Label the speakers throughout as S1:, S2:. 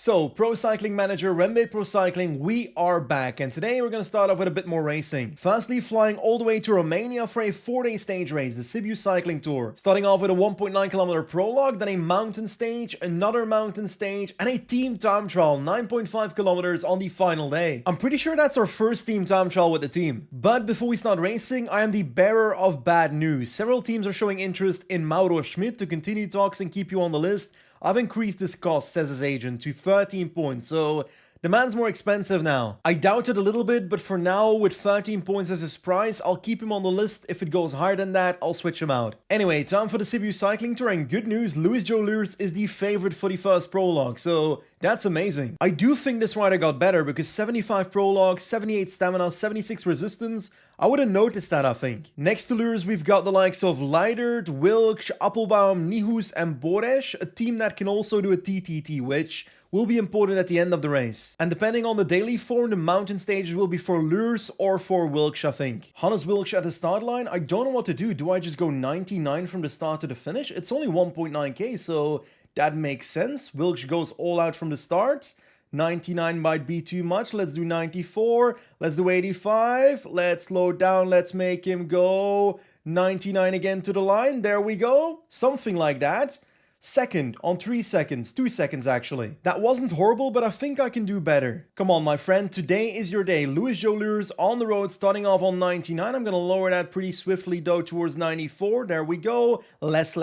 S1: So, Pro Cycling Manager, REMBE Pro Cycling, we are back, and today we're going to start off with a bit more racing. Firstly, flying all the way to Romania for a 4-day stage race, the Sibiu Cycling Tour. Starting off with a 1.9 kilometer prologue, then a mountain stage, another mountain stage, and a team time trial, 9.5 kilometers on the final day. I'm pretty sure that's our first team time trial with the team. But before we start racing, I am the bearer of bad news. Several teams are showing interest in Mauro Schmidt to continue talks and keep you on the list. I've increased this cost, says his agent, to 13 points, so the man's more expensive now. I doubt it a little bit, but for now, with 13 points as his price, I'll keep him on the list. If it goes higher than that, I'll switch him out. Anyway, time for the Sibiu Cycling Tour, and good news, Louis Joe Lures is the favorite for the first prologue, so that's amazing. I do think this rider got better, because 75 prologue, 78 stamina, 76 resistance, I would have noticed that, I think. Next to Lures, we've got the likes of Leidert, Wilksch, Appelbaum, Nihus, and Boresh, a team that can also do a TTT, which will be important at the end of the race. And depending on the daily form, the mountain stages will be for Lures or for Wilksch, I think. Hannes Wilksch at the start line, I don't know what to do. Do I just go 99 from the start to the finish? It's only 1.9k, so that makes sense. Wilksch goes all out from the start. 99 might be too much. Let's do 94. Let's do 85. Let's slow down. Let's make him go 99 again to the line. There we go. Something like that. Second on 3 seconds. 2 seconds actually. That wasn't horrible, but I think I can do better. Come on, my friend. Today is your day. Louis Joe Lures on the road, starting off on 99. I'm going to lower that pretty swiftly though towards 94. There we go. Less.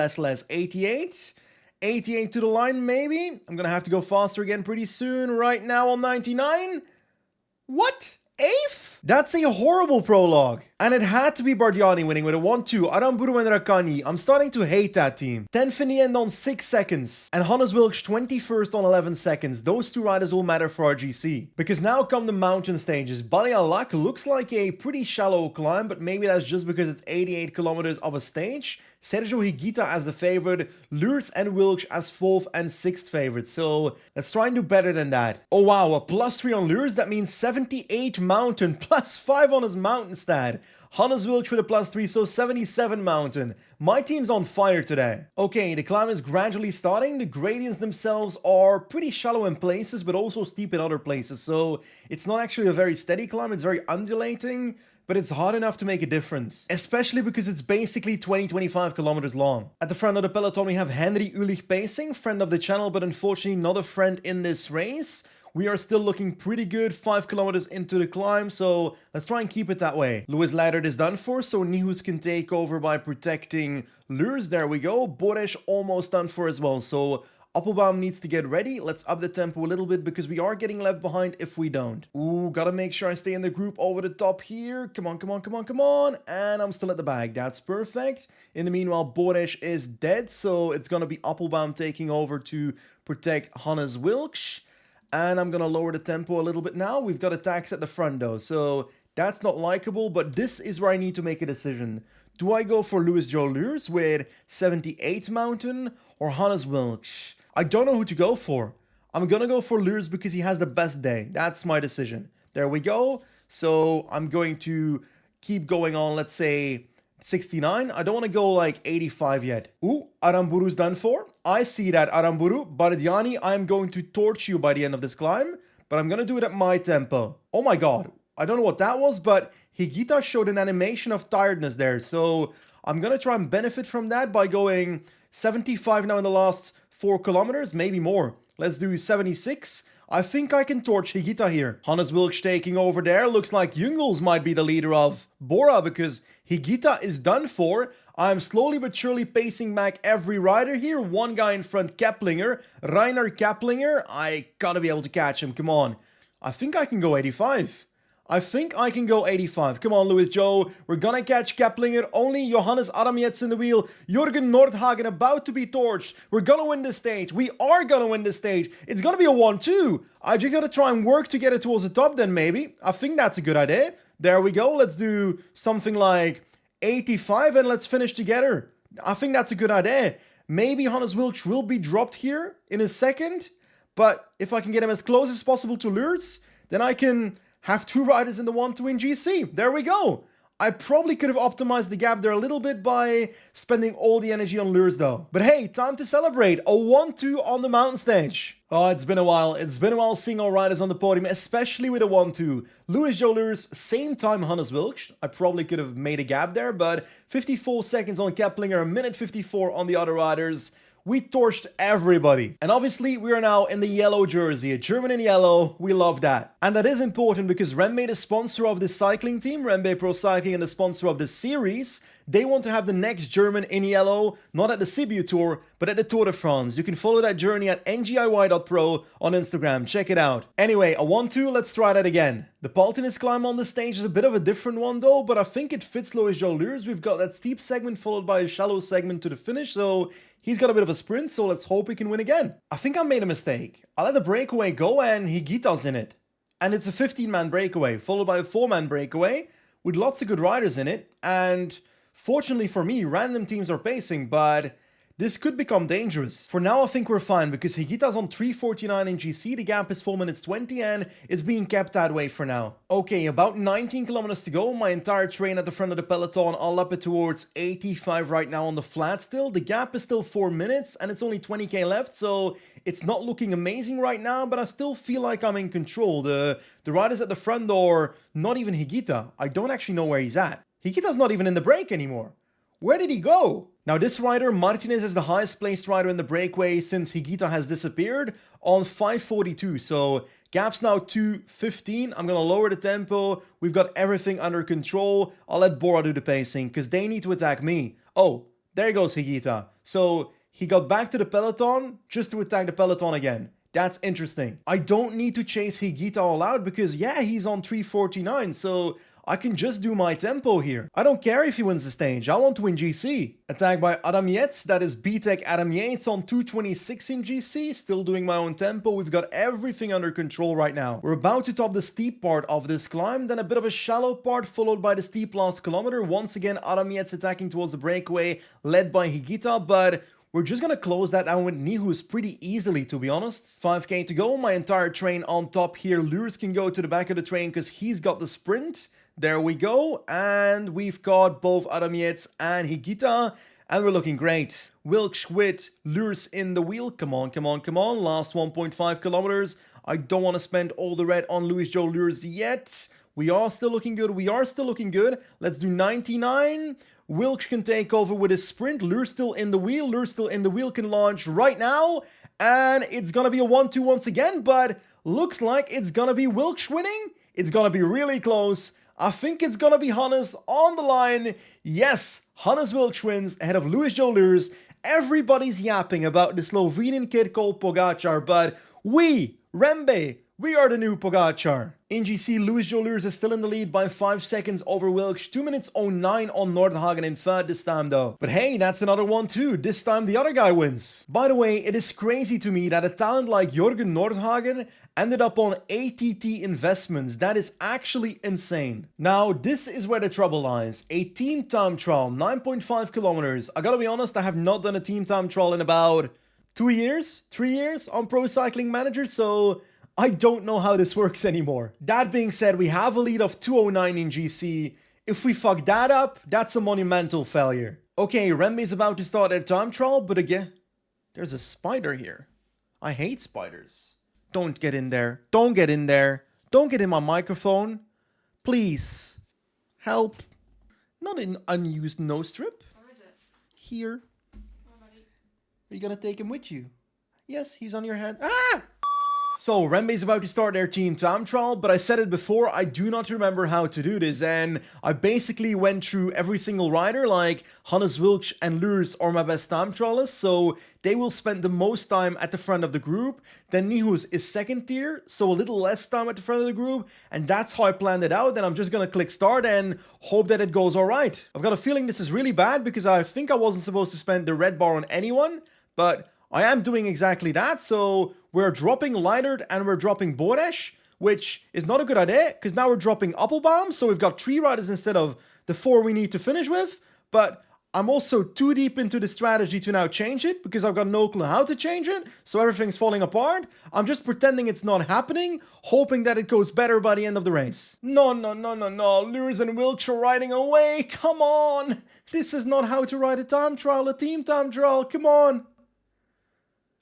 S1: 88. 88 to the line, maybe? I'm gonna have to go faster again pretty soon. Right now on 99? What? 8th? That's a horrible prologue. And it had to be Bardiani winning with a 1-2. Aramburu and Rakhani. I'm starting to hate that team. 10th in the end on 6 seconds. And Hannes Wilksch 21st on 11 seconds. Those two riders will matter for RGC. Because now come the mountain stages. Bali Alak looks like a pretty shallow climb, but maybe that's just because it's 88 kilometers of a stage. Sergio Higuita as the favorite, Lures and Wilksch as 4th and 6th favorites. So let's try and do better than that. Oh wow, a +3 on Lures. That means 78 mountain, +5 on his mountain stat. Hannes Wilksch with a +3, so 77 mountain. My team's on fire today. Okay, the climb is gradually starting. The gradients themselves are pretty shallow in places, but also steep in other places. So it's not actually a very steady climb. It's very undulating, but it's hard enough to make a difference, especially because it's basically 20-25 kilometers long. At the front of the peloton, we have Henry Ulich pacing, friend of the channel, but unfortunately not a friend in this race. We are still looking pretty good 5 kilometers into the climb, so let's try and keep it that way. Louis Leidert is done for, so Nihus can take over by protecting Lures. There we go. Boresh almost done for as well, so Appelbaum needs to get ready. Let's up the tempo a little bit because we are getting left behind if we don't. Ooh, gotta make sure I stay in the group over the top here. Come on. And I'm still at the back. That's perfect. In the meanwhile, Boresh is dead, so it's gonna be Appelbaum taking over to protect Hannes Wilksch. And I'm gonna lower the tempo a little bit now. We've got attacks at the front though, so that's not likable, but this is where I need to make a decision. Do I go for Louis Joe Lures with 78 mountain or Hannes Wilksch? I don't know who to go for. I'm gonna go for Lures because he has the best day. That's my decision. There we go. So I'm going to keep going on, let's say 69. I don't want to go like 85 yet. Ooh, Aramburu's done for. I see that, Aramburu. Bardiani, I'm going to torch you by the end of this climb, but I'm gonna do it at my tempo. Oh my god. I don't know what that was, but Higuita showed an animation of tiredness there. So I'm gonna try and benefit from that by going 75 now in the last 4 kilometers, maybe more. Let's do 76. I think I can torch Higuita here. Hannes Wilksch taking over there. Looks like Jungels might be the leader of Bora because Higuita is done for. I'm slowly but surely pacing back every rider here. One guy in front, Keplinger. Rainer Keplinger. I gotta be able to catch him. Come on. I think I can go 85. Come on, Louis Joe. We're gonna catch Keplinger. Only Johannes Adamjets in the wheel. Jürgen Nordhagen about to be torched. We're gonna win this stage. We are gonna win this stage. It's gonna be a 1-2. I just gotta try and work to get it towards the top then, maybe. I think that's a good idea. There we go. Let's do something like 85 and let's finish together. I think that's a good idea. Maybe Hannes Wilksch will be dropped here in a second. But if I can get him as close as possible to Lures, then I can have 2 riders in the 1-2 in GC. There we go. I probably could have optimized the gap there a little bit by spending all the energy on lures though. But hey, time to celebrate. A 1-2 on the mountain stage. Oh, it's been a while. It's been a while seeing our riders on the podium, especially with a 1-2. Louis Joe Lures, same time Hannes Wilksch. I probably could have made a gap there, but 54 seconds on Keplinger, a minute 54 on the other riders. We torched everybody. And obviously, we are now in the yellow jersey. A German in yellow. We love that. And that is important because REMBE, the sponsor of this cycling team, REMBE Pro Cycling and the sponsor of this series, they want to have the next German in yellow, not at the Sibiu Tour, but at the Tour de France. You can follow that journey at ngiy.pro on Instagram. Check it out. Anyway, a 1-2, let's try that again. The Paltinus climb on the stage is a bit of a different one though, but I think it fits Louis Joe Lures. We've got that steep segment followed by a shallow segment to the finish, so he's got a bit of a sprint, so let's hope he can win again. I think I made a mistake. I let the breakaway go and Higuita's in it. And it's a 15-man breakaway, followed by a 4-man breakaway, with lots of good riders in it, and fortunately for me, random teams are pacing, but this could become dangerous. For now, I think we're fine because Higuita's on 3:49 in GC, the gap is 4 minutes 20 and it's being kept that way for now. Okay, about 19 kilometers to go, my entire train at the front of the peloton, I'll up it towards 85 right now on the flat still. The gap is still 4 minutes and it's only 20k left, so it's not looking amazing right now, but I still feel like I'm in control. The riders at the front door, not even Higuita, I don't actually know where he's at. Higuita's not even in the break anymore. Where did he go? Now this rider, Martinez, is the highest placed rider in the breakaway since Higuita has disappeared on 5:42. So gap's now 2:15. I'm going to lower the tempo. We've got everything under control. I'll let Bora do the pacing because they need to attack me. Oh, there goes Higuita. So he got back to the peloton just to attack the peloton again. That's interesting. I don't need to chase Higuita all out because yeah, he's on 3:49. So I can just do my tempo here. I don't care if he wins the stage, I want to win GC. Attacked by Adam Yates, that is B-Tech Adam Yates on 2:26 in GC. Still doing my own tempo, we've got everything under control right now. We're about to top the steep part of this climb, then a bit of a shallow part followed by the steep last kilometer. Once again, Adam Yates attacking towards the breakaway, led by Higuita, but we're just gonna close that down with Nihus pretty easily, to be honest. 5k to go, my entire train on top here. Lures can go to the back of the train because he's got the sprint. There we go, and we've got both Adam Yates and Higuita, and we're looking great. Wilksch with Lures in the wheel. Come on, come on, come on. Last 1.5 kilometers. I don't want to spend all the red on Louis Joe Lures yet. We are still looking good. We are still looking good. Let's do 99. Wilksch can take over with his sprint. Lure still in the wheel. Lure still in the wheel can launch right now. And it's going to be a 1-2 once again, but looks like it's going to be Wilksch winning. It's going to be really close. I think it's going to be Hannes on the line. Yes, Hannes Wilksch wins ahead of Louis Joe Lures. Everybody's yapping about the Slovenian kid called POGAČAR, but we, REMBE, we are the new POGAČAR. In GC, Louis Joe Lures is still in the lead by 5 seconds over Wilksch. 2 minutes 09 on Nordhagen in third this time though. But hey, that's another 1-2. This time the other guy wins. By the way, it is crazy to me that a talent like Jürgen Nordhagen ended up on ATT Investments. That is actually insane. Now, this is where the trouble lies. A team time trial, 9.5 kilometers. I gotta be honest, I have not done a team time trial in about 2 years, 3 years on Pro Cycling Manager, so I don't know how this works anymore. That being said, we have a lead of 2:09 in GC. If we fuck that up, that's a monumental failure. Okay, REMBE is about to start their time trial, but again, there's a spider here. I hate spiders. Don't get in there. Don't get in there. Don't get in my microphone. Please. Help. Not an unused nose strip.
S2: Where is it?
S1: Here.
S2: Oh, buddy.
S1: Are you gonna take him with you? Yes, he's on your head. Ah! So, REMBE is about to start their team time trial, but I said it before, I do not remember how to do this, and I basically went through every single rider, like Hannes Wilksch and Lures are my best time trialists, so they will spend the most time at the front of the group. Then Nihus is second tier, so a little less time at the front of the group, and that's how I planned it out. Then I'm just gonna click start and hope that it goes alright. I've got a feeling this is really bad because I think I wasn't supposed to spend the red bar on anyone, but I am doing exactly that, so we're dropping Leinert and we're dropping Boresh, which is not a good idea, because now we're dropping Appelbaum, so we've got 3 riders instead of the 4 we need to finish with, but I'm also too deep into the strategy to now change it because I've got no clue how to change it, so everything's falling apart. I'm just pretending it's not happening, hoping that it goes better by the end of the race. No, Lewis and Wilkes are riding away, come on! This is not how to ride a time trial, a team time trial, come on!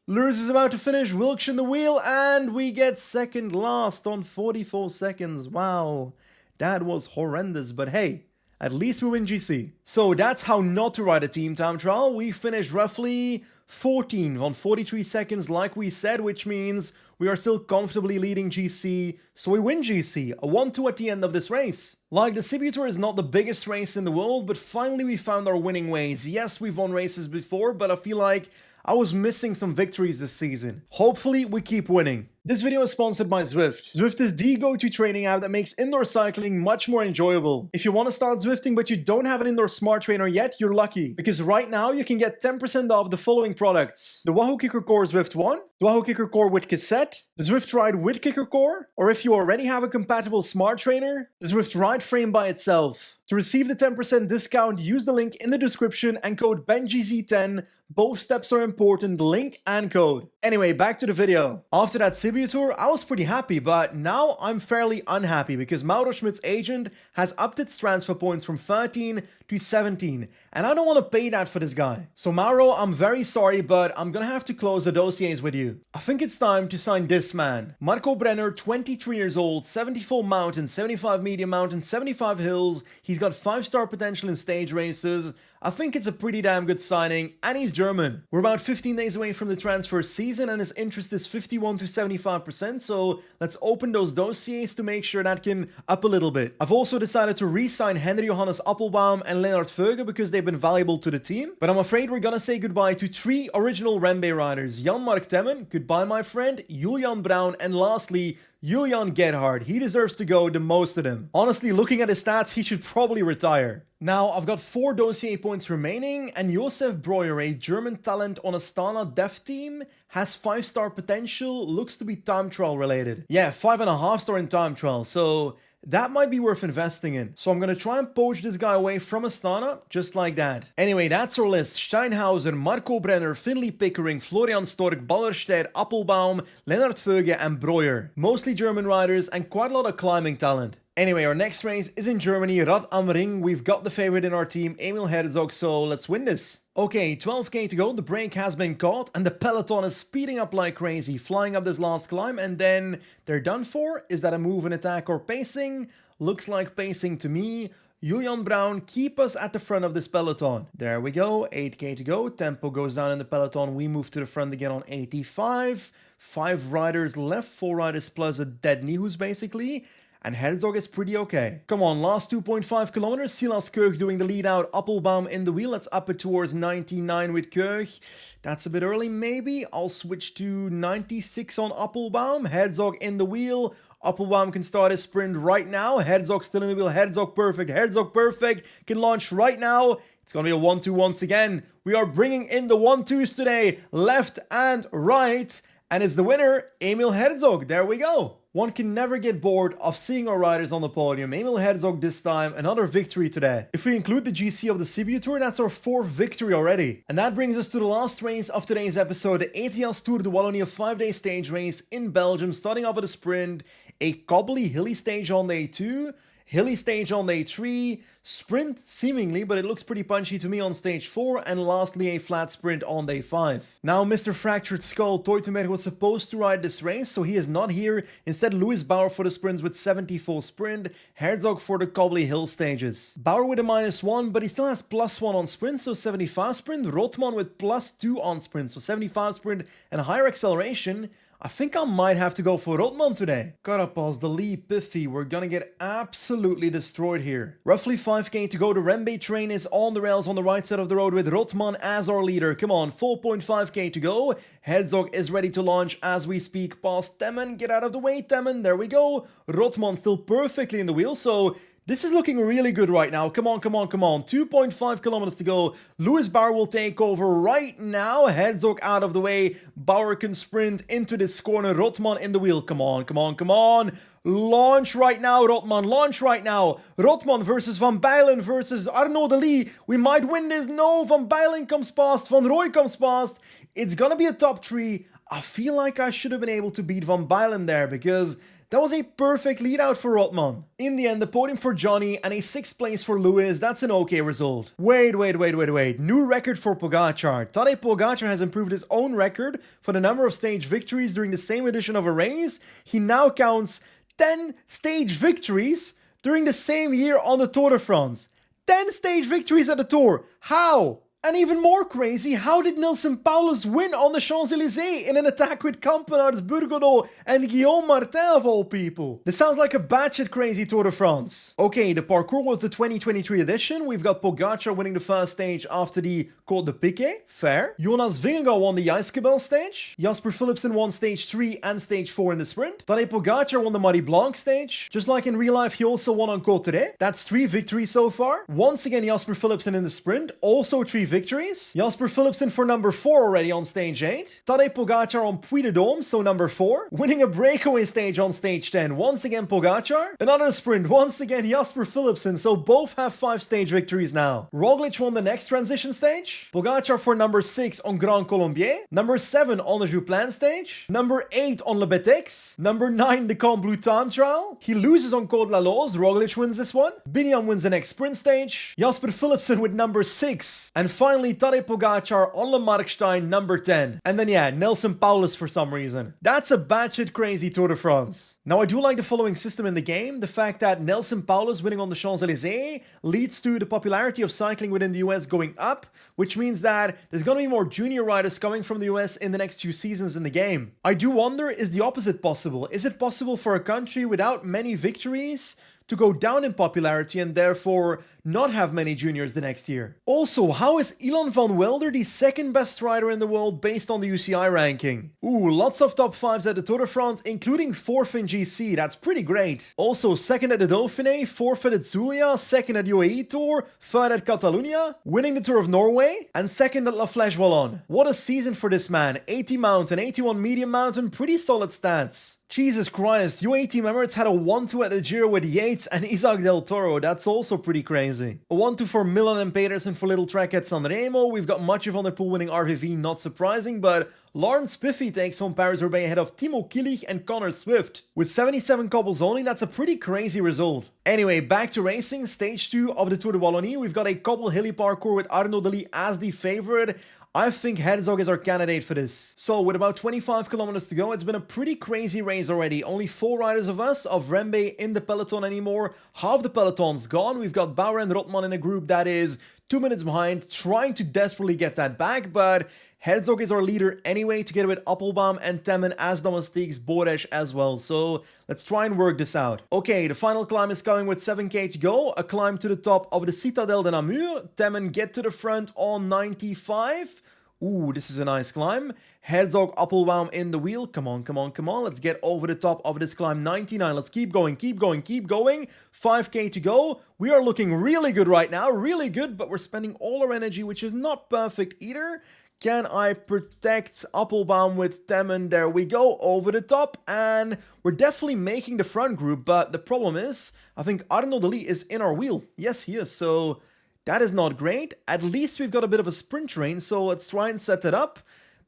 S1: Lewis is about to finish, Wilkes in the wheel, and we get second last on 44 seconds. Wow, that was horrendous, but hey, at least we win GC. So that's how not to ride a team time trial. We finished roughly 14th on 43 seconds like we said, which means we are still comfortably leading GC, so we win GC, a 1-2 at the end of this race. Like, the Sibiu Tour is not the biggest race in the world, but finally we found our winning ways. Yes, we've won races before, but I feel like I was missing some victories this season. Hopefully we keep winning. This video is sponsored by Zwift. Zwift is the go-to training app that makes indoor cycling much more enjoyable. If you want to start Zwifting but you don't have an indoor smart trainer yet, you're lucky. Because right now you can get 10% off the following products: the Wahoo KICKR Core Zwift 1, the Wahoo KICKR Core with cassette, the Zwift Ride with KICKR Core, or if you already have a compatible smart trainer, the Zwift Ride frame by itself. To receive the 10% discount, use the link in the description and code BENGZ10. Both steps are important, link and code. Anyway, back to the video. After that Sibiu Tour, I was pretty happy, but now I'm fairly unhappy because Mauro Schmidt's agent has upped its transfer points from 13 to 17, and I don't want to pay that for this guy. So Mauro, I'm very sorry, but I'm gonna have to close the dossiers with you. I think it's time to sign this man. Marco Brenner, 23 years old, 74 mountains, 75 medium mountains, 75 hills. He's got 5-star potential in stage races. I think it's a pretty damn good signing, and he's German. We're about 15 days away from the transfer season, and his interest is 51 to 75%, so let's open those dossiers to make sure that can up a little bit. I've also decided to re-sign Henry Johannes Appelbaum and Lennart Vöge because they've been valuable to the team, but I'm afraid we're gonna say goodbye to 3 original REMBE riders: Jan-Mark Temmen, goodbye my friend, Julian Braun, and lastly, Julian Gerhard. He deserves to go, the most of them. Honestly, looking at his stats, he should probably retire. Now, I've got 4 dossier points remaining, and Josef Breuer, a German talent on Astana dev team, has 5-star potential, looks to be time trial related. Yeah, 5.5-star in time trial, so that might be worth investing in. So I'm gonna try and poach this guy away from Astana, just like that. Anyway, that's our list: Steinhauser, Marco Brenner, Finley Pickering, Florian Stork, Ballerstedt, Appelbaum, Lennart Vöge, and Breuer. Mostly German riders and quite a lot of climbing talent. Anyway, our next race is in Germany, Rad am Ring. We've got the favorite in our team, Emil Herzog, so let's win this. Okay, 12k to go, the brake has been caught, and the peloton is speeding up like crazy, flying up this last climb, and then they're done for. Is that a move in attack or pacing? Looks like pacing to me. Julian Braun, keep us at the front of this peloton. There we go, 8k to go, tempo goes down in the peloton, we move to the front again on 85. 5 riders left, 4 riders plus a dead Nihus basically. And Herzog is pretty okay. Come on, last 2.5 kilometers. Silas Köch doing the lead out. Appelbaum in the wheel. Let's up it towards 99 with Köch. That's a bit early, maybe. I'll switch to 96 on Appelbaum. Herzog in the wheel. Appelbaum can start his sprint right now. Herzog still in the wheel. Herzog perfect. Herzog perfect. Can launch right now. It's going to be a 1-2 once again. We are bringing in the 1-2s today. Left and right. And it's the winner, Emil Herzog. There we go. One can never get bored of seeing our riders on the podium. Emil Herzog this time, another victory today. If we include the GC of the Sibiu Tour, that's our 4th victory already. And that brings us to the last race of today's episode, the ETIAS Tour de Wallonie 5-day stage race in Belgium, starting off with a sprint, a cobbly hilly stage on day 2, hilly stage on day 3, sprint seemingly, but it looks pretty punchy to me on stage 4, and lastly a flat sprint on day 5. Now Mr. Fractured Skull Teutenberg was supposed to ride this race, so he is not here. Instead, Louis Bauer for the sprints with 74 sprint, Herzog for the cobbly hill stages. Bauer with a -1, but he still has +1 on sprint, so 75 sprint. Rotman with +2 on sprint, so 75 sprint and higher acceleration. I think I might have to go for Rotman today. Carapaz, the Lee, Piffy, we're gonna get absolutely destroyed here. Roughly 5k to go, the Rembe train is on the rails on the right side of the road with Rotman as our leader. Come on, 4.5k to go. Herzog is ready to launch as we speak past Temmen. Get out of the way, Temmen, there we go. Rotman still perfectly in the wheel, so This is looking really good right now. Come on, come on, come on. 2.5 kilometers to go. Lewis Bauer will take over right now. Herzog out of the way. Bauer can sprint into this corner. Rotman in the wheel. Come on, come on, come on. Launch right now, Rotman. Launch right now. Rotman versus Van Bijlen versus Arnaud Delis. We might win this. No, Van Bijlen comes past. Van Rooij comes past. It's gonna be a top 3. I feel like I should have been able to beat Van Bijlen there because that was a perfect lead out for Rotman. In the end, the podium for Johnny and a 6th place for Lewis. That's an okay result. Wait. New record for POGAČAR. Tadej Pogačar has improved his own record for the number of stage victories during the same edition of a race. He now counts 10 stage victories during the same year on the Tour de France. 10 stage victories at the Tour. How? And even more crazy, how did Nelson Paulus win on the Champs-Élysées in an attack with Campenaerts, Burgodeau and Guillaume Martin of all people? This sounds like a batshit crazy Tour de France. Okay, the parcours was the 2023 edition. We've got Pogačar winning the first stage after the Côte de Piquet. Fair. Jonas Vingegaard won the Ijskebel stage. Jasper Philipsen won stage 3 and stage 4 in the sprint. Tadej Pogačar won the Muddy Blanc stage. Just like in real life, he also won on Côte d'Arèche. That's 3 victories so far. Once again, Jasper Philipsen in the sprint. Also 3 victories. Jasper Philipsen for number 4 already on stage 8. Tadej Pogačar on Puy de Dôme, so number 4. Winning a breakaway stage on stage 10. Once again Pogačar. Another sprint. Once again Jasper Philipsen, so both have 5 stage victories now. Roglic won the next transition stage. Pogačar for number 6 on Grand Colombier. Number 7 on the Jouplan stage. Number 8 on Le Betex. Number 9 the Camp Blue Time Trial. He loses on Côte la Loze. Roglic wins this one. Biniam wins the next sprint stage. Jasper Philipsen with number 6. And finally Tadej Pogačar on Le Markstein, number 10. And then yeah, Nelson Paulus for some reason. That's a batshit crazy Tour de France. Now I do like the following system in the game. The fact that Nelson Paulus winning on the Champs-Élysées leads to the popularity of cycling within the US going up, which means that there's gonna be more junior riders coming from the US in the next 2 seasons in the game. I do wonder, is the opposite possible? Is it possible for a country without many victories to go down in popularity and therefore not have many juniors the next year? Also, how is Ilan van Wilder the 2nd best rider in the world based on the UCI ranking? Ooh, lots of top 5s at the Tour de France, including 4th in GC. That's pretty great. Also, 2nd at the Dauphiné, 4th at Zulia, 2nd at UAE Tour, 3rd at Catalunya, winning the Tour of Norway, and 2nd at La Flèche Wallonne. What a season for this man. 80 mountain, 81 medium mountain, pretty solid stats. Jesus Christ, UAE Team Emirates had a 1-2 at the Giro with Yates and Isaac Del Toro. That's also pretty crazy. A 1-2 for Milan and Pedersen for Little Trek at Sanremo. We've got Mathieu van der Poel winning RVV, not surprising, but Lawrence Spiffy takes home Paris-Roubaix ahead of Timo Killich and Connor Swift. With 77 cobbles only, that's a pretty crazy result. Anyway, back to racing. Stage 2 of the Tour de Wallonie. We've got a cobble hilly parcours with Arnaud Delis as the favorite. I think Herzog is our candidate for this. So with about 25 kilometers to go, it's been a pretty crazy race already. Only 4 riders of us, of REMBE, in the peloton anymore. Half the peloton's gone. We've got Bauer and Rotman in a group that is 2 minutes behind, trying to desperately get that back, but Herzog is our leader anyway, together with Appelbaum and Temmen as domestiques, Boresh as well. So let's try and work this out. Okay, the final climb is coming with 7k to go. A climb to the top of the Citadelle de Namur. Temmen get to the front on 95. Ooh, this is a nice climb. Herzog, Appelbaum in the wheel. Come on, come on, come on. Let's get over the top of this climb. 99. Let's keep going, keep going, keep going. 5k to go. We are looking really good right now. Really good, but we're spending all our energy, which is not perfect either. Can I protect Appelbaum with Temmen? There we go, over the top. And we're definitely making the front group, but the problem is, I think Arnaud Delis is in our wheel. Yes, he is, so that is not great. At least we've got a bit of a sprint train, so let's try and set it up.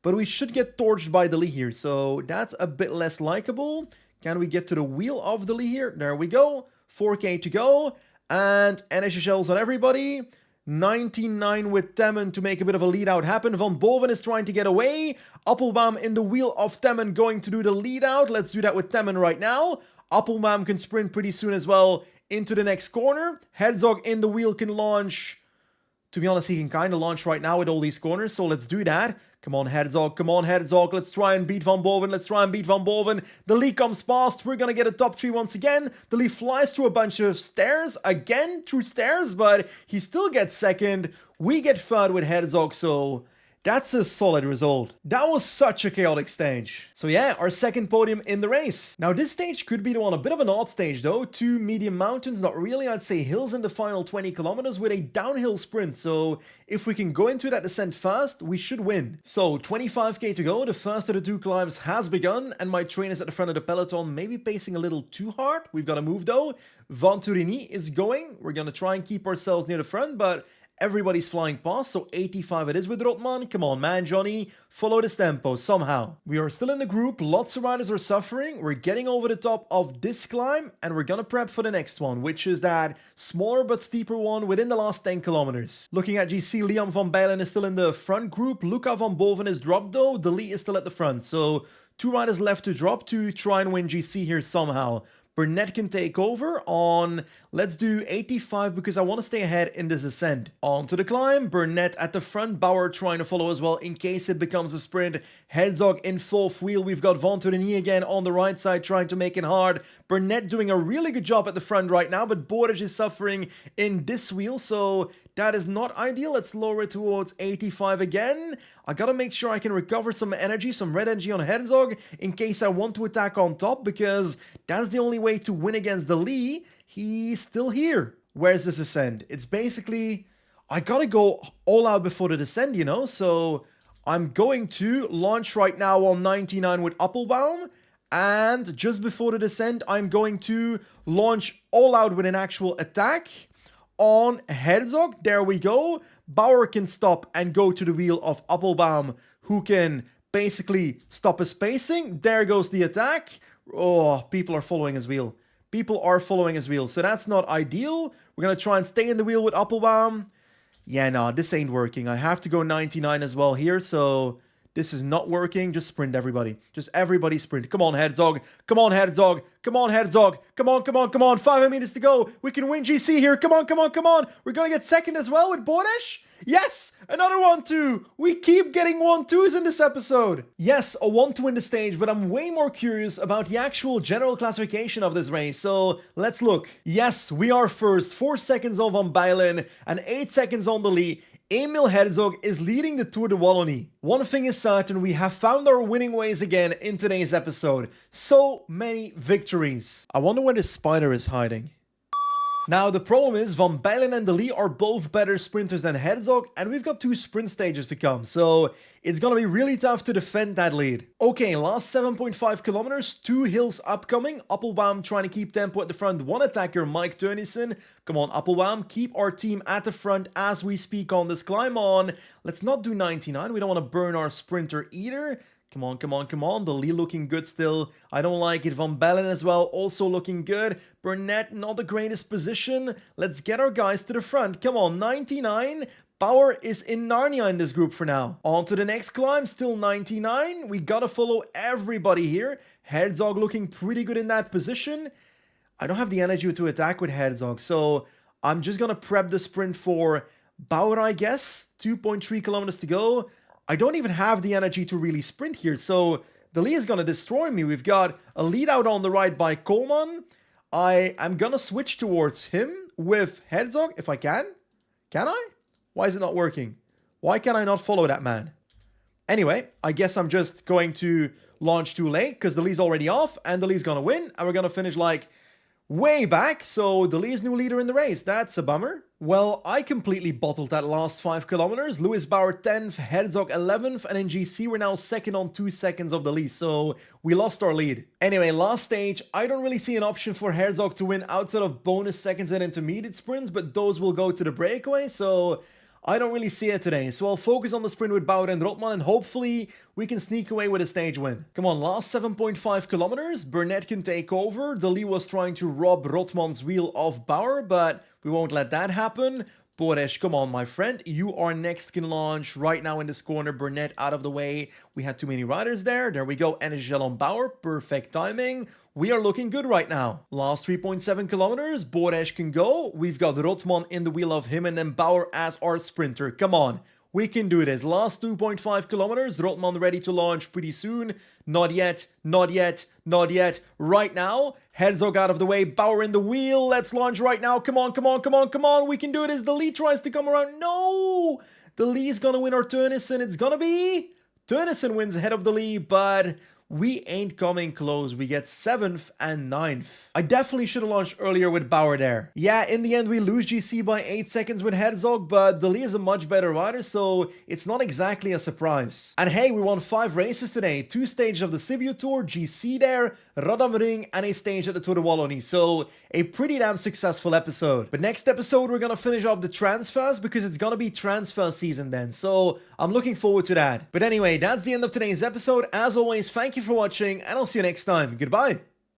S1: But we should get torched by Delis here, so that's a bit less likable. Can we get to the wheel of Delis here? There we go. 4k to go. And energy shells on everybody. 99 with Temmen to make a bit of a lead out happen. Van Boven is trying to get away. Appelbaum in the wheel of Temmen going to do the lead out. Let's do that with Temmen right now. Appelbaum can sprint pretty soon as well into the next corner. Herzog in the wheel can launch. To be honest, he can kind of launch right now with all these corners, so let's do that. Come on, Herzog. Come on, Herzog. Let's try and beat Van Boven. Let's try and beat Van Boven. The lead comes past. We're going to get a top 3 once again. The lead flies through a bunch of stairs. Again, through stairs, but he still gets second. We get third with Herzog, so That's a solid result. That was such a chaotic stage. So yeah, our second podium in the race. Now this stage could be the one, a bit of an odd stage though. 2 medium mountains, not really, I'd say hills in the final 20 kilometers with a downhill sprint. So if we can go into that descent fast, we should win. So 25k to go, the first of the 2 climbs has begun, and my train is at the front of the peloton, maybe pacing a little too hard. We've got to move though. Venturini is going. We're going to try and keep ourselves near the front, but everybody's flying past, so 85 it is with Rotman. Come on, man, Johnny. Follow this tempo somehow. We are still in the group. Lots of riders are suffering. We're getting over the top of this climb, and we're gonna prep for the next one, which is that smaller but steeper one within the last 10 kilometers. Looking at GC, Liam van Bijlen is still in the front group. Luca van Boven is dropped though. De Lee is still at the front. So 2 riders left to drop to try and win GC here somehow. Burnett can take over on, let's do 85 because I want to stay ahead in this ascent. On to the climb, Burnett at the front, Bauer trying to follow as well in case it becomes a sprint. Herzog in 4th wheel, we've got Venturini again on the right side trying to make it hard. Burnett doing a really good job at the front right now, but Boric is suffering in this wheel, so that is not ideal. Let's lower it towards 85 again. I gotta make sure I can recover some energy, some red energy on Herzog in case I want to attack on top, because that's the only way to win against the Lee. He's still here. Where's this ascent? It's basically, I gotta go all out before the descent, you know? So I'm going to launch right now on 99 with Appelbaum. And just before the descent, I'm going to launch all out with an actual attack on Herzog. There we go. Bauer can stop and go to the wheel of Appelbaum, who can basically stop his pacing. There goes the attack. Oh, people are following his wheel. People are following his wheel, so that's not ideal. We're gonna try and stay in the wheel with Appelbaum. Yeah, no, this ain't working. I have to go 99 as well here, so this is not working. Just sprint, everybody. Just everybody sprint. Come on, Herzog. Come on, Herzog. Come on, Herzog. Come on, come on, come on. 5 meters to go. We can win GC here. Come on, come on, come on. We're going to get second as well with Bodesh. Yes, another 1-2. We keep getting 1-2s in this episode. Yes, a 1-2 in the stage, but I'm way more curious about the actual general classification of this race. So let's look. Yes, we are first. 4 seconds on Van Bijlen and 8 seconds on the lead. Emil Herzog is leading the Tour de Wallonie. One thing is certain, we have found our winning ways again in today's episode. So many victories. I wonder where this spider is hiding. Now, the problem is Van Bijlen and De Lee are both better sprinters than Herzog, and we've got 2 sprint stages to come, so it's gonna be really tough to defend that lead. Okay, last 7.5 kilometers, 2 hills upcoming. Appelbaum trying to keep tempo at the front. 1 attacker, Mike Teunissen. Come on, Appelbaum, keep our team at the front as we speak on this climb on. Let's not do 99, we don't want to burn our sprinter either. Come on, come on, come on. The Lee looking good still. I don't like it. Van Bijlen as well, also looking good. Burnett, not the greatest position. Let's get our guys to the front. Come on, 99. Bauer is in Narnia in this group for now. On to the next climb, still 99. We gotta follow everybody here. Herzog looking pretty good in that position. I don't have the energy to attack with Herzog, so I'm just gonna prep the sprint for Bauer, I guess. 2.3 kilometers to go. I don't even have the energy to really sprint here, so De Lee is gonna destroy me. We've got a lead out on the right by Coleman. I am gonna switch towards him with Herzog if I can. Can I? Why is it not working? Why can I not follow that man? Anyway, I guess I'm just going to launch too late because De Lee's already off and De Lee's gonna win, and we're gonna finish like way back, so De Lee's new leader in the race. That's a bummer. Well, I completely bottled that last 5 kilometers. Lewis Bauer 10th, Herzog 11th, and in GC we're now second on 2 seconds of the lead, so we lost our lead. Anyway, last stage, I don't really see an option for Herzog to win outside of bonus seconds and intermediate sprints, but those will go to the breakaway, so I don't really see it today, so I'll focus on the sprint with Bauer and Rotman, and hopefully we can sneak away with a stage win. Come on, last 7.5 kilometers, Burnett can take over. De Lee was trying to rob Rotman's wheel of Bauer, but we won't let that happen. Boresh, come on, my friend. You are next, can launch right now in this corner. Burnett out of the way. We had too many riders there. There we go. Energy on Bauer. Perfect timing. We are looking good right now. Last 3.7 kilometers. Boresh can go. We've got Rotman in the wheel of him and then Bauer as our sprinter. Come on. We can do this. Last 2.5 kilometers. Rotman ready to launch pretty soon. Not yet. Not yet. Not yet. Right now. Herzog out of the way. Bauer in the wheel. Let's launch right now. Come on, come on, come on, come on. We can do this. The lead tries to come around. No! the Lee's gonna win or Turnison. It's gonna be Turnison wins ahead of the Lee, but we ain't coming close. We get 7th and 9th. I definitely should have launched earlier with Bauer there. Yeah, in the end we lose GC by 8 seconds with Herzog, but the Lee is a much better rider, so it's not exactly a surprise. And hey, we won 5 races today. 2 stages of the Sibiu Tour, GC there, Radam Ring, and a stage at the Tour de Wallonie. So a pretty damn successful episode. But next episode we're gonna finish off the transfers because it's gonna be transfer season then. So I'm looking forward to that. But anyway, that's the end of today's episode. As always, thank you for watching, and I'll see you next time. Goodbye.